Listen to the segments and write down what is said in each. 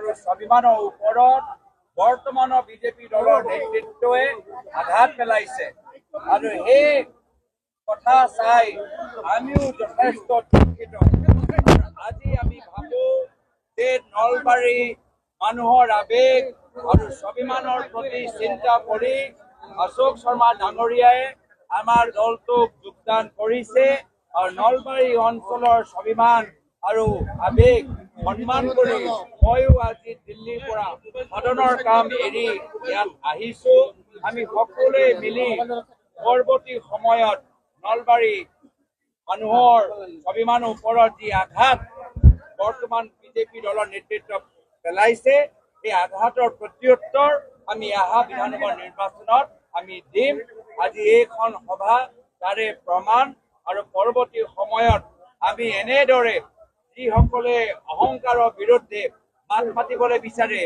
আৰু স্বাভিমানৰ ওপৰত বৰ্তমানৰ বিজেপি দলৰ নেতৃত্বই আঘাত পেলাইছে আৰু সেই কথা চাই আমিও যথেষ্ট দুঃখিত। আজি আমি ভাবো যে নলবাৰী মানুহৰ আবেগ আৰু স্বাভিমানৰ প্ৰতি চিন্তা কৰি অশোক শৰ্মা ডাঙৰীয়াই আমাৰ দলটোক যোগদান কৰিছে আৰু নলবাৰী অঞ্চলৰ স্বাভিমান আৰু আবেগ সন্মান কৰি ময়ো আজি দিল্লীৰ পৰা সদনৰ কাম এৰি ইয়াত আহিছো। আমি সকলোৱে মিলি পৰৱৰ্তী সময়ত নলবাৰী মানুহৰ স্বাভিমানৰ ওপৰত যি আঘাত বৰ্তমান বিজেপি দলৰ নেতৃত্ব পেলাইছে, এই আঘাতৰ প্ৰত্যুত্তৰ আমি অহা বিধানসভা নিৰ্বাচনত আমি দিম। আজি এইখন সভা তাৰে প্ৰমাণ আৰু পৰৱৰ্তী সময়ত আমি এনেদৰে যিসকলে অহংকাৰৰ বিৰুদ্ধে মাত মাতিবলৈ বিচাৰে,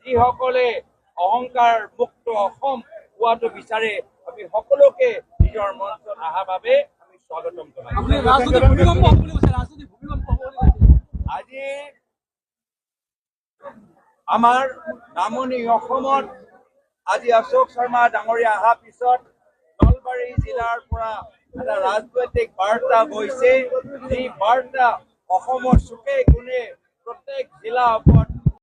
যিসকলে অহংকাৰ মুক্ত অসম হোৱাটো বিচাৰে, আমি সকলোকে নিজৰ মঞ্চত অহাৰ বাবে আমি স্বাগতম জনাইছো। আজি আমাৰ নামনি অসমত আজি অশোক শৰ্মা ডাঙৰীয়া অহাৰ পিছত নলবাৰী জিলাৰ পৰা এটা ৰাজনৈতিক বাৰ্তা গৈছে, যি বাৰ্তা অসমৰ চুকে কোণে প্ৰত্যেক জিলাৰ ওপৰত